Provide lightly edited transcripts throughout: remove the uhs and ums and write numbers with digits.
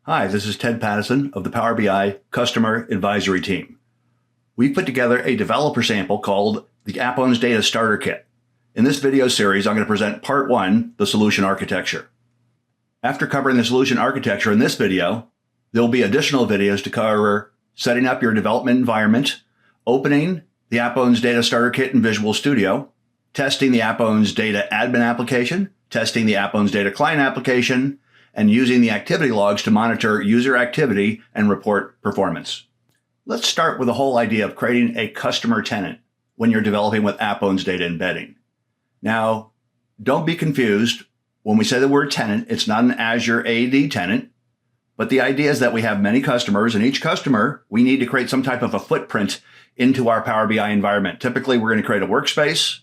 Hi, this is Ted Pattison of the Power BI Customer Advisory Team. We've put together a developer sample called the AppOwnsData Starter Kit. In this video series, I'm going to present part one, the solution architecture. After covering the solution architecture in this video, there will be additional videos to cover setting up your development environment, opening the AppOwnsData Starter Kit in Visual Studio, testing the AppOwnsDataAdmin application, testing the AppOwnsDataClient application, and using the activity logs to monitor user activity and report performance. Let's start with the whole idea of creating a customer tenant when you're developing with AppOwnsData Embedding. Now, don't be confused. When we say the word tenant, it's not an Azure AD tenant, but the idea is that we have many customers, and each customer, we need to create some type of a footprint into our Power BI environment. Typically, we're going to create a workspace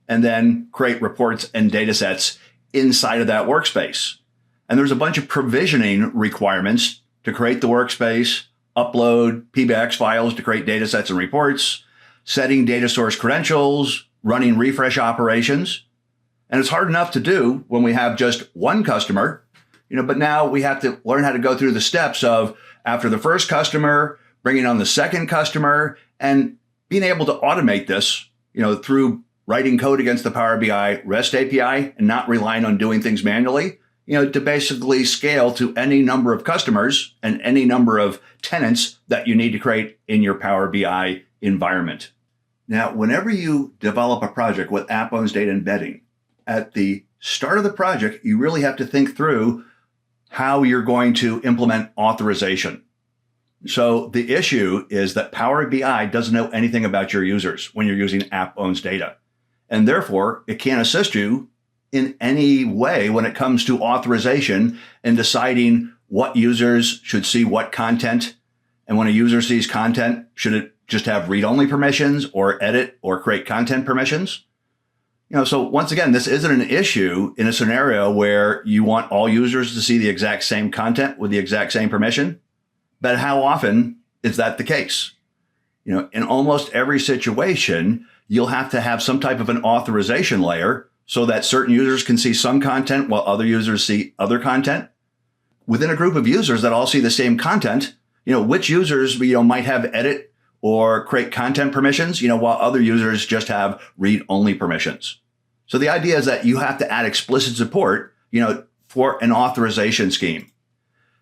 and then create reports and data sets inside of that workspace. And there's a bunch of provisioning requirements to create the workspace, upload PBX files to create data sets and reports, setting data source credentials, running refresh operations. And it's hard enough to do when we have just one customer, but now we have to learn how to go through the steps of after the first customer, bringing on the second customer, and being able to automate this, through writing code against the Power BI REST API and not relying on doing things manually. To basically scale to any number of customers and any number of tenants that you need to create in your Power BI environment. Now, whenever you develop a project with AppOwnsData Embedding, at the start of the project, you really have to think through how you're going to implement authorization. So the issue is that Power BI doesn't know anything about your users when you're using AppOwnsData, and therefore it can't assist you in any way when it comes to authorization and deciding what users should see what content. And when a user sees content, should it just have read-only permissions or edit or create content permissions? So once again, this isn't an issue in a scenario where you want all users to see the exact same content with the exact same permission. But how often is that the case? In almost every situation, you'll have to have some type of an authorization layer so that certain users can see some content while other users see other content. Within a group of users that all see the same content, which users might have edit or create content permissions, while other users just have read-only permissions. So the idea is that you have to add explicit support, for an authorization scheme.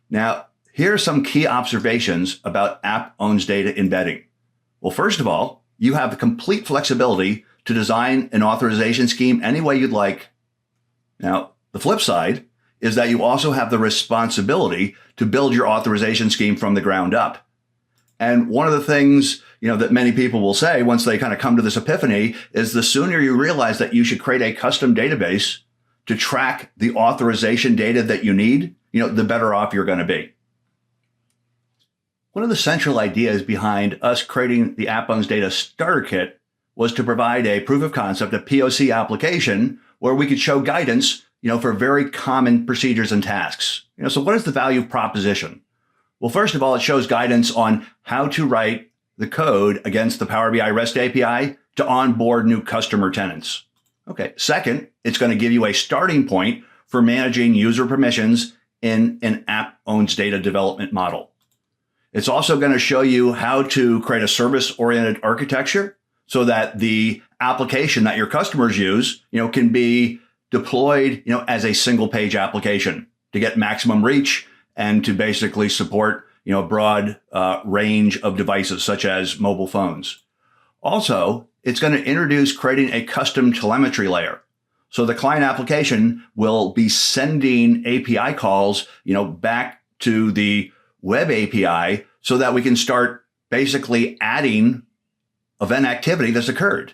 Now, here are some key observations about AppOwnsData Embedding. Well, first of all, you have the complete flexibility to design an authorization scheme any way you'd like. Now, the flip side is that you also have the responsibility to build your authorization scheme from the ground up. And one of the things, that many people will say once they kind of come to this epiphany is the sooner you realize that you should create a custom database to track the authorization data that you need, the better off you're going to be. One of the central ideas behind us creating the AppOwnsData Starter Kit was to provide a proof of concept, a POC application, where we could show guidance, for very common procedures and tasks. So what is the value proposition? Well, first of all, it shows guidance on how to write the code against the Power BI REST API to onboard new customer tenants. Okay. Second, it's going to give you a starting point for managing user permissions in an AppOwnsData development model. It's also going to show you how to create a service-oriented architecture so that the application that your customers use, can be deployed, as a single page application to get maximum reach and to basically support, a broad range of devices such as mobile phones. Also, it's going to introduce creating a custom telemetry layer. So the client application will be sending API calls, back to the web API so that we can start basically adding event activity that's occurred.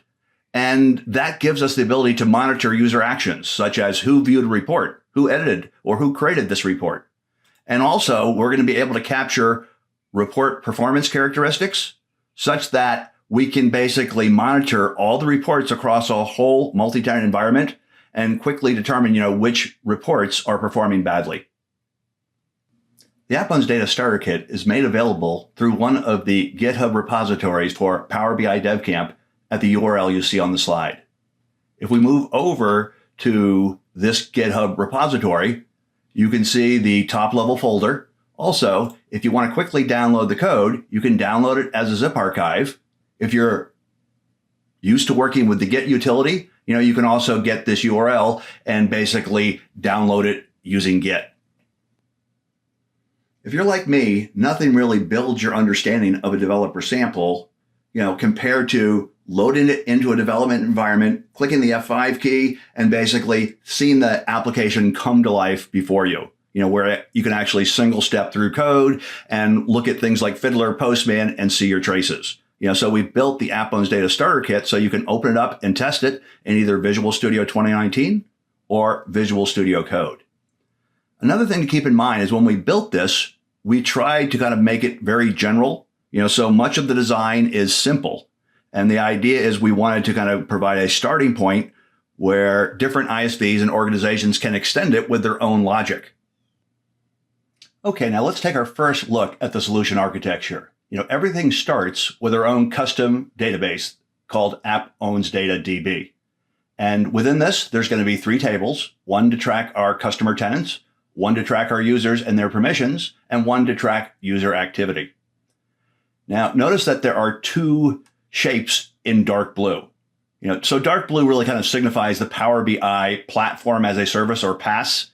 And that gives us the ability to monitor user actions, such as who viewed a report, who edited, or who created this report. And also, we're going to be able to capture report performance characteristics such that we can basically monitor all the reports across a whole multi-tenant environment and quickly determine, which reports are performing badly. The AppOwnsData Starter Kit is made available through one of the GitHub repositories for Power BI Dev Camp at the URL you see on the slide. If we move over to this GitHub repository, you can see the top level folder Also, if you want to quickly download the code, you can download it as a zip archive. If you're used to working with the Git utility, you can also get this URL and basically download it using Git. If you're like me, nothing really builds your understanding of a developer sample, compared to loading it into a development environment, clicking the F5 key, and basically seeing the application come to life before you. Where you can actually single step through code and look at things like Fiddler, Postman, and see your traces. So we built the AppOwnsData Starter Kit so you can open it up and test it in either Visual Studio 2019 or Visual Studio Code. Another thing to keep in mind is when we built this, we tried to kind of make it very general. So much of the design is simple. And the idea is we wanted to kind of provide a starting point where different ISVs and organizations can extend it with their own logic. Okay, now let's take our first look at the solution architecture. Everything starts with our own custom database called AppOwnsDataDB. And within this, there's going to be 3 tables, one to track our customer tenants, one to track our users and their permissions, and one to track user activity. Now, notice that there are 2 shapes in dark blue. So dark blue really kind of signifies the Power BI platform as a service, or PaaS.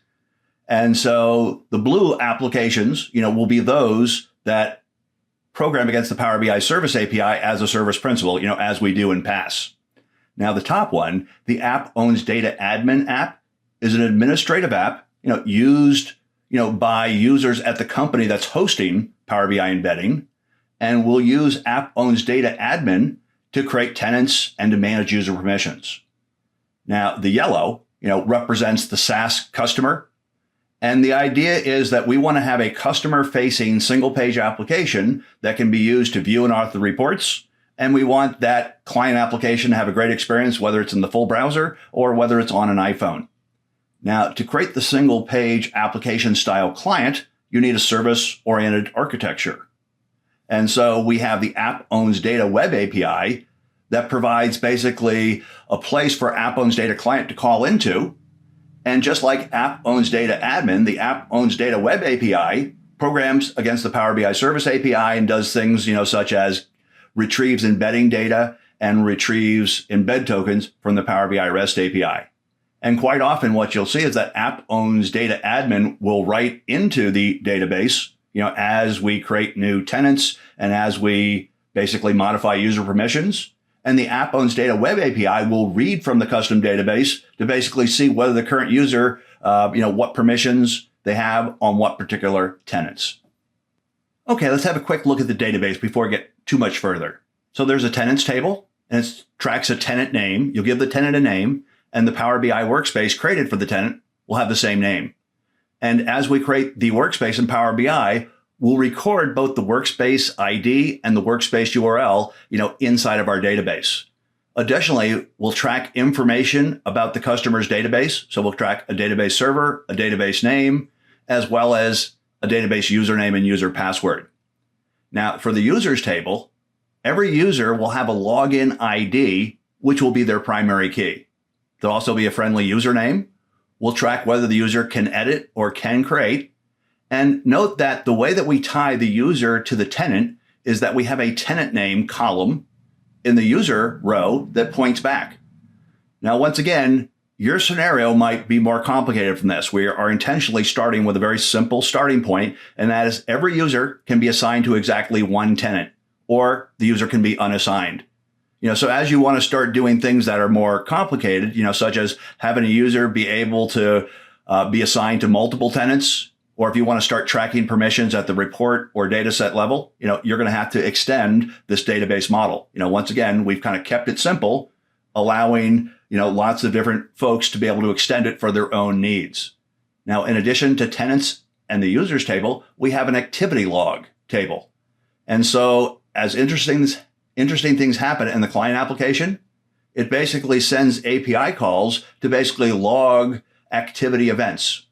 And so the blue applications, will be those that program against the Power BI Service API as a service principal, as we do in PaaS. Now, the top one, the AppOwnsDataAdmin app, is an administrative app, used, by users at the company that's hosting Power BI embedding, and we'll use AppOwnsDataAdmin to create tenants and to manage user permissions. Now, the yellow, represents the SaaS customer. And the idea is that we want to have a customer-facing single-page application that can be used to view and author reports. And we want that client application to have a great experience, whether it's in the full browser or whether it's on an iPhone. Now, to create the single-page application-style client, you need a service-oriented architecture. And so we have the AppOwnsDataWebApi that provides basically a place for AppOwnsDataClient to call into. And just like AppOwnsDataAdmin, the AppOwnsDataWebApi programs against the Power BI Service API and does things, such as retrieves embedding data and retrieves embed tokens from the Power BI REST API. And quite often what you'll see is that AppOwnsDataAdmin will write into the database, as we create new tenants and as we basically modify user permissions. And the AppOwnsDataWebApi will read from the custom database to basically see whether the current user, what permissions they have on what particular tenants. Okay, let's have a quick look at the database before we get too much further. So there's a tenants table, and it tracks a tenant name. You'll give the tenant a name, and the Power BI workspace created for the tenant will have the same name. And as we create the workspace in Power BI, we'll record both the workspace ID and the workspace URL, inside of our database. Additionally, we'll track information about the customer's database. So we'll track a database server, a database name, as well as a database username and user password. Now, for the users table, every user will have a login ID, which will be their primary key. There'll also be a friendly username. We'll track whether the user can edit or can create. And note that the way that we tie the user to the tenant is that we have a tenant name column in the user row that points back. Now, once again, your scenario might be more complicated from this. We are intentionally starting with a very simple starting point, and that is every user can be assigned to exactly one tenant, or the user can be unassigned. So as you want to start doing things that are more complicated, such as having a user be able to be assigned to multiple tenants, or if you want to start tracking permissions at the report or data set level, you're going to have to extend this database model. Once again, we've kind of kept it simple, allowing, lots of different folks to be able to extend it for their own needs. Now, in addition to tenants and the users table, we have an activity log table. And so as interesting things happen in the client application, it basically sends API calls to basically log activity events.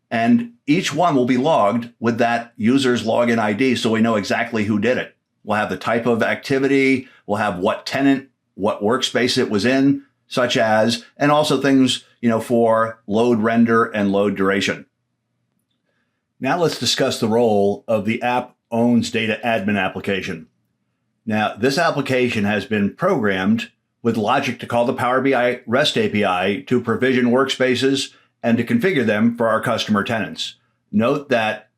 And each one will be logged with that user's login ID, so we know exactly who did it. We'll have the type of activity, we'll have what tenant, what workspace it was in, such as, and also things, for load render and load duration. Now let's discuss the role of the AppOwnsDataAdmin application. Now, this application has been programmed with logic to call the Power BI REST API to provision workspaces and to configure them for our customer tenants. Note that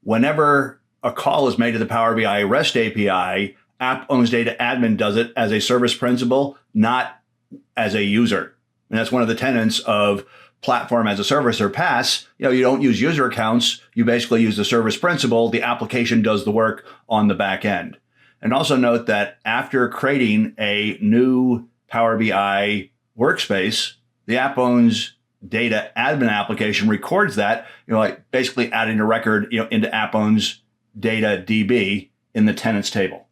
whenever a call is made to the Power BI REST API, AppOwnsDataAdmin does it as a service principal, not as a user. And that's one of the tenets of platform as a service or PaaS. You don't use user accounts. You basically use the service principal. The application does the work on the back end. And also note that after creating a new Power BI workspace, the AppOwnsDataAdmin application records that, like basically adding a record, into AppOwnsDataDB in the tenants table.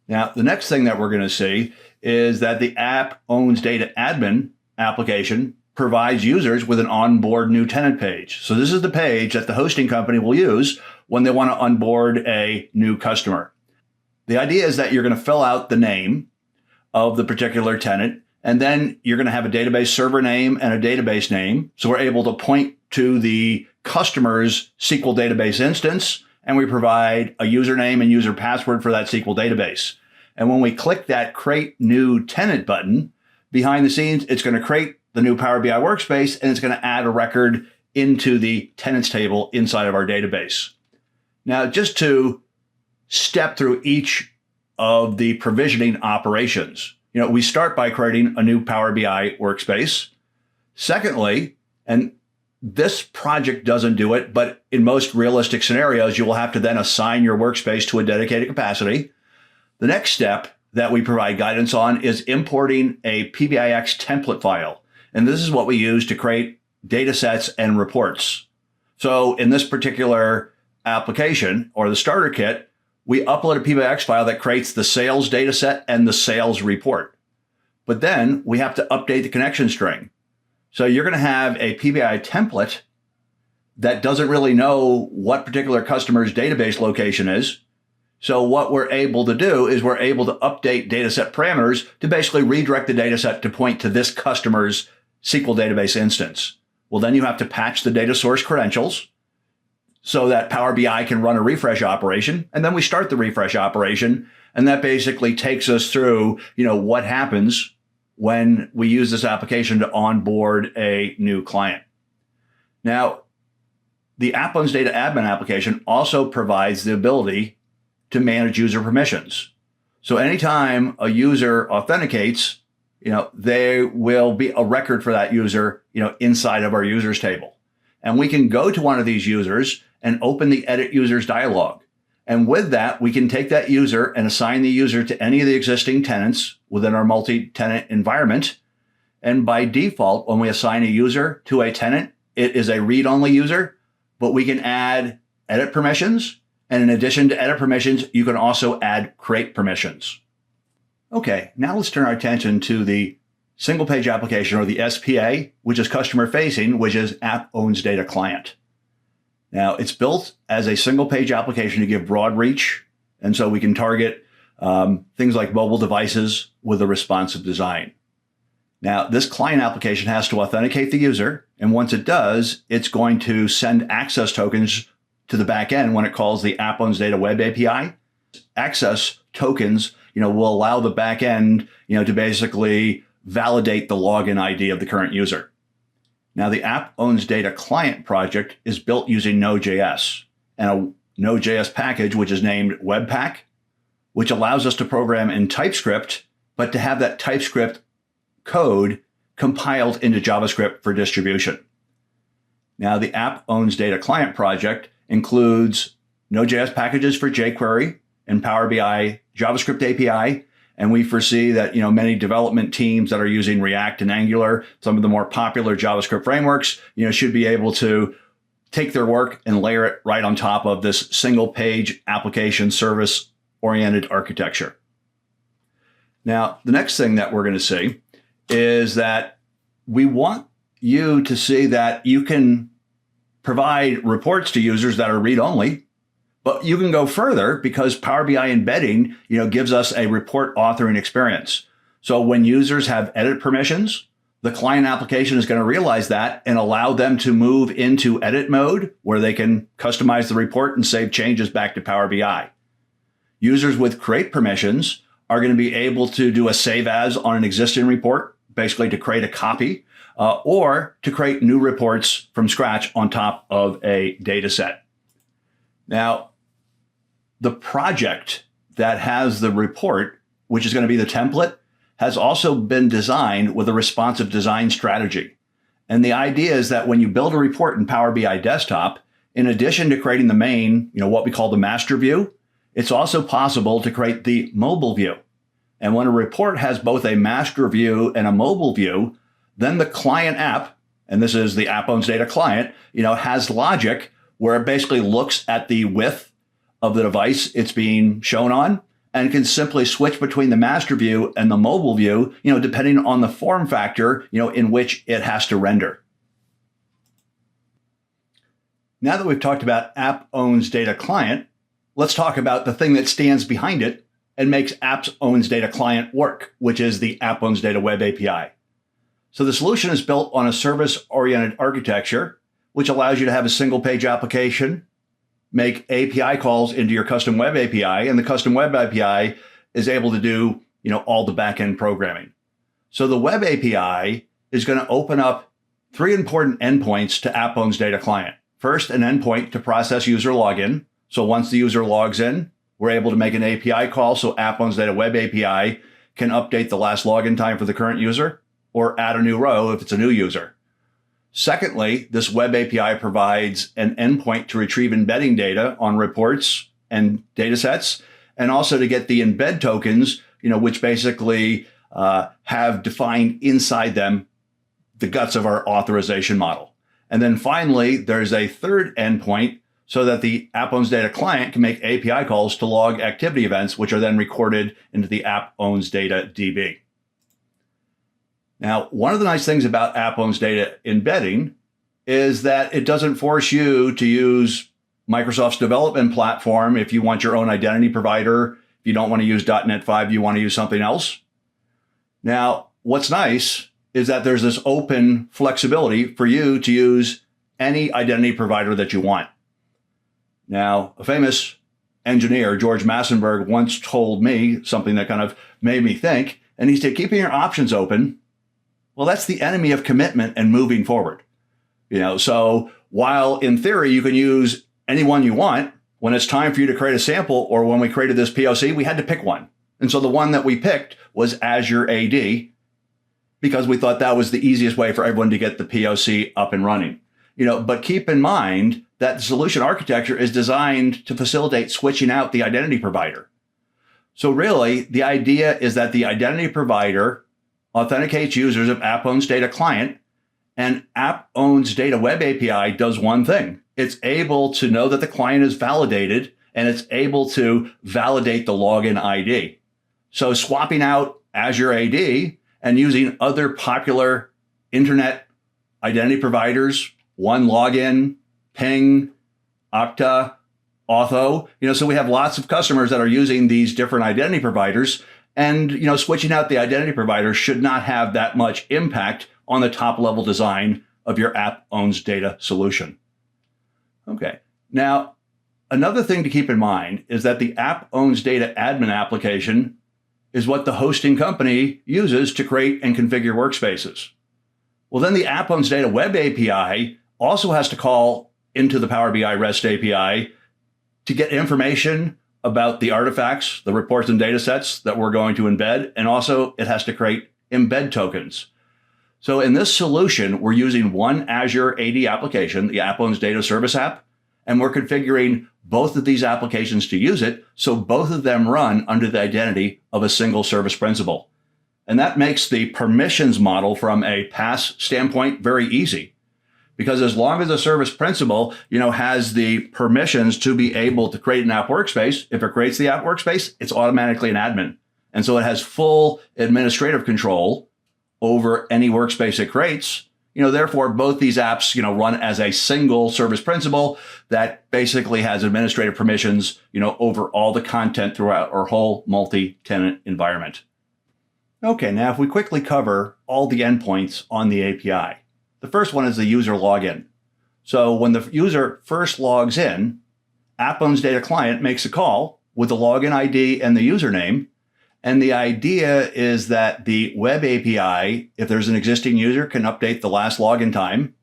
Now, the next thing that we're going to see is that the AppOwnsDataAdmin application provides users with an onboard new tenant page. So this is the page that the hosting company will use when they want to onboard a new customer. The idea is that you're going to fill out the name of the particular tenant, and then you're going to have a database server name and a database name. So we're able to point to the customer's SQL database instance, and we provide a username and user password for that SQL database. And when we click that Create New Tenant button, behind the scenes, it's going to create the new Power BI workspace, and it's going to add a record into the tenants table inside of our database. Now, just to step through each of the provisioning operations, we start by creating a new Power BI workspace. Secondly, and this project doesn't do it, but in most realistic scenarios, you will have to then assign your workspace to a dedicated capacity. The next step that we provide guidance on is importing a PBIX template file. And this is what we use to create data sets and reports. So in this particular application, or the starter kit, we upload a PBIX file that creates the sales data set and the sales report. But then we have to update the connection string. So you're going to have a PBI template that doesn't really know what particular customer's database location is. So what we're able to do is we're able to update dataset parameters to basically redirect the dataset to point to this customer's SQL database instance. Well, then you have to patch the data source credentials so that Power BI can run a refresh operation. And then we start the refresh operation. And that basically takes us through, what happens when we use this application to onboard a new client. Now, the AppOwnsDataAdmin application also provides the ability to manage user permissions. So anytime a user authenticates, there will be a record for that user, inside of our users table. And we can go to one of these users and open the edit users dialog. And with that, we can take that user and assign the user to any of the existing tenants within our multi-tenant environment. And by default, when we assign a user to a tenant, it is a read-only user, but we can add edit permissions. And in addition to edit permissions, you can also add create permissions. Okay, now let's turn our attention to the single page application, or the SPA, which is customer facing, which is AppOwnsDataClient. Now, it's built as a single page application to give broad reach. And so we can target things like mobile devices with a responsive design. Now, this client application has to authenticate the user. And once it does, it's going to send access tokens to the back end when it calls the AppOwnsDataWebApi. Access tokens, will allow the back end, to basically validate the login ID of the current user. Now, the AppOwnsDataClient project is built using Node.js and a Node.js package, which is named Webpack, which allows us to program in TypeScript, but to have that TypeScript code compiled into JavaScript for distribution. Now, the AppOwnsDataClient project includes Node.js packages for jQuery and Power BI JavaScript API. And we foresee that, many development teams that are using React and Angular, some of the more popular JavaScript frameworks, should be able to take their work and layer it right on top of this single page application service oriented architecture. Now, the next thing that we're going to see is that we want you to see that you can provide reports to users that are read-only, but you can go further because Power BI Embedding, gives us a report authoring experience. So when users have edit permissions, The client application is going to realize that and allow them to move into edit mode where they can customize the report and save changes back to Power BI. Users with create permissions are going to be able to do a save as on an existing report, basically to create a copy, or to create new reports from scratch on top of a data set. Now, the project that has the report, which is going to be the template, has also been designed with a responsive design strategy. And the idea is that when you build a report in Power BI Desktop, in addition to creating the main, what we call the master view, it's also possible to create the mobile view. And when a report has both a master view and a mobile view, then the client app, and this is the AppOwnsDataClient, has logic where it basically looks at the width of the device it's being shown on and can simply switch between the master view and the mobile view, depending on the form factor, in which it has to render. Now that we've talked about AppOwnsDataClient, let's talk about the thing that stands behind it and makes AppOwnsDataClient work, which is the AppOwnsDataWebApi. So the solution is built on a service-oriented architecture, which allows you to have a single-page application, make API calls into your custom web API, and the custom web API is able to do, all the back-end programming. So the web API is going to open up three important endpoints to AppOwnsDataClient. First, an endpoint to process user login. So once the user logs in, we're able to make an API call so AppOwnsDataWebApi can update the last login time for the current user or add a new row if it's a new user. Secondly, this web API provides an endpoint to retrieve embedding data on reports and data sets, and also to get the embed tokens, which basically have defined inside them the guts of our authorization model. And then finally, there's a third endpoint so that the AppOwnsDataClient can make API calls to log activity events, which are then recorded into the AppOwnsDataDB. Now, one of the nice things about AppOwnsData embedding is that it doesn't force you to use Microsoft's development platform if you want your own identity provider. If you don't want to use .NET 5, you want to use something else. Now, what's nice is that there's this open flexibility for you to use any identity provider that you want. Now, a famous engineer, George Massenburg, once told me something that kind of made me think, and he said, keeping your options open, well, that's the enemy of commitment and moving forward. So while in theory you can use any one you want, when it's time for you to create a sample, or when we created this POC, we had to pick one. And so the one that we picked was Azure AD, because we thought that was the easiest way for everyone to get the POC up and running. But keep in mind that the solution architecture is designed to facilitate switching out the identity provider. So really, the idea is that the identity provider authenticates users of AppOwnsDataClient, and AppOwnsDataWebApi does one thing. It's able to know that the client is validated, and it's able to validate the login ID. So swapping out Azure AD and using other popular internet identity providers, OneLogin, Ping, Okta, Auth, so we have lots of customers that are using these different identity providers, and switching out the identity provider should not have that much impact on the top level design of your AppOwnsData solution. Okay. Now, another thing to keep in mind is that the AppOwnsDataAdmin application is what the hosting company uses to create and configure workspaces. Well, then the AppOwnsDataWebApi also has to call into the Power BI REST API to get information about the artifacts, the reports and data sets that we're going to embed, and also it has to create embed tokens. So in this solution, we're using one Azure AD application, the AppOwnsData Service App, and we're configuring both of these applications to use it, so both of them run under the identity of a single service principal. And that makes the permissions model from a PaaS standpoint very easy. Because as long as the service principal, has the permissions to be able to create an app workspace, if it creates the app workspace, it's automatically an admin. And so it has full administrative control over any workspace it creates. Therefore, both these apps, run as a single service principal that basically has administrative permissions, over all the content throughout our whole multi-tenant environment. Okay, now if we quickly cover all the endpoints on the API. The first one is the user login. So when the user first logs in, AppOwnsDataClient makes a call with the login ID and the username. And the idea is that the web API, if there's an existing user, can update the last login time.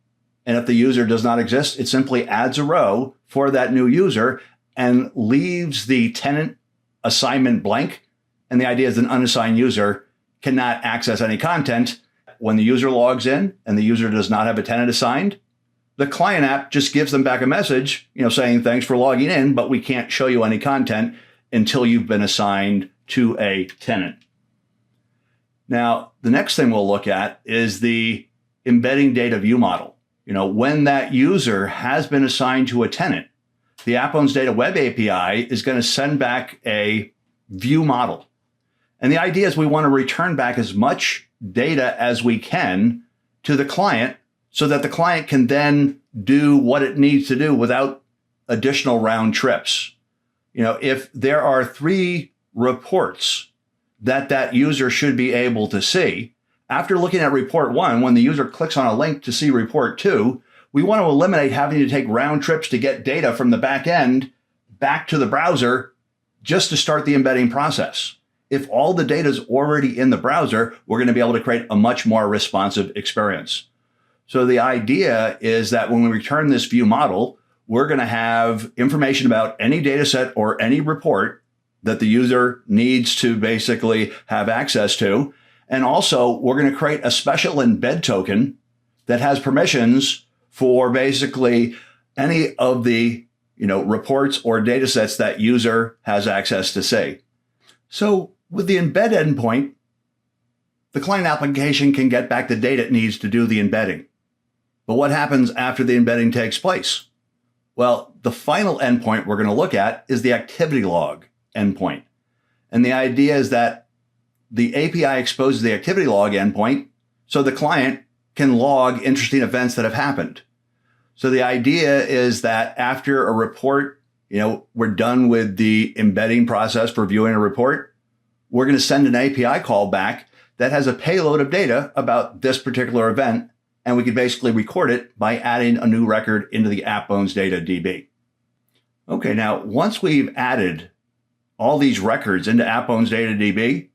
And if the user does not exist, it simply adds a row for that new user and leaves the tenant assignment blank. And the idea is an unassigned user cannot access any content. When the user logs in and the user does not have a tenant assigned, the client app just gives them back a message, saying, thanks for logging in, but we can't show you any content until you've been assigned to a tenant. Now, the next thing we'll look at is the embedding data view model. When that user has been assigned to a tenant, the AppOwnsDataWebApi is going to send back a view model. And the idea is we want to return back as much data as we can to the client so that the client can then do what it needs to do without additional round trips. If there are 3 reports that user should be able to see, after looking at report 1, when the user clicks on a link to see report 2, we want to eliminate having to take round trips to get data from the back end back to the browser just to start the embedding process. If all the data is already in the browser, we're going to be able to create a much more responsive experience. So the idea is that when we return this view model, we're going to have information about any data set or any report that the user needs to basically have access to. And also, we're going to create a special embed token that has permissions for basically any of the reports or data sets that user has access to see. So with the embed endpoint, the client application can get back the data it needs to do the embedding. But what happens after the embedding takes place? Well, the final endpoint we're going to look at is the activity log endpoint. And the idea is that the API exposes the activity log endpoint so the client can log interesting events that have happened. So the idea is that after a report, we're done with the embedding process for viewing a report, we're going to send an API call back that has a payload of data about this particular event. And we can basically record it by adding a new record into the AppOwnsDataDB. Okay, now once we've added all these records into AppOwnsDataDB,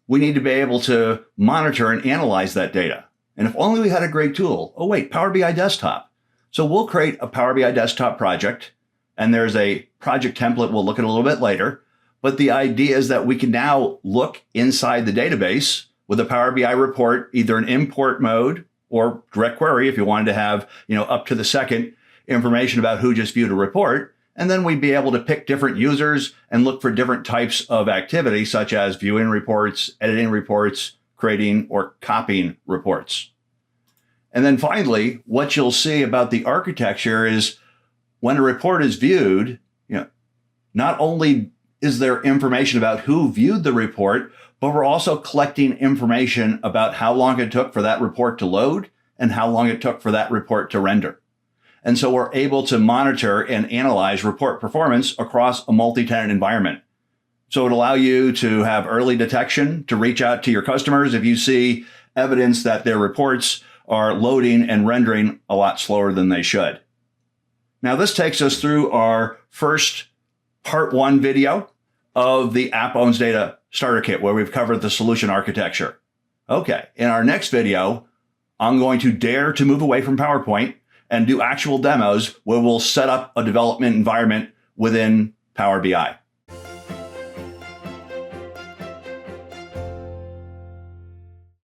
we need to be able to monitor and analyze that data. And if only we had a great tool. Oh wait, Power BI Desktop. So we'll create a Power BI Desktop project, and there's a project template we'll look at a little bit later. But the idea is that we can now look inside the database with a Power BI report, either in import mode or direct query if you wanted to have, up to the second information about who just viewed a report. And then we'd be able to pick different users and look for different types of activity, such as viewing reports, editing reports, creating or copying reports. And then finally, what you'll see about the architecture is when a report is viewed, not only is there information about who viewed the report, but we're also collecting information about how long it took for that report to load and how long it took for that report to render. And so we're able to monitor and analyze report performance across a multi-tenant environment. So it'll allow you to have early detection, to reach out to your customers if you see evidence that their reports are loading and rendering a lot slower than they should. Now, this takes us through our first part 1 video of the AppOwnsData Starter Kit, where we've covered the solution architecture. Okay, in our next video, I'm going to dare to move away from PowerPoint and do actual demos where we'll set up a development environment within Power BI.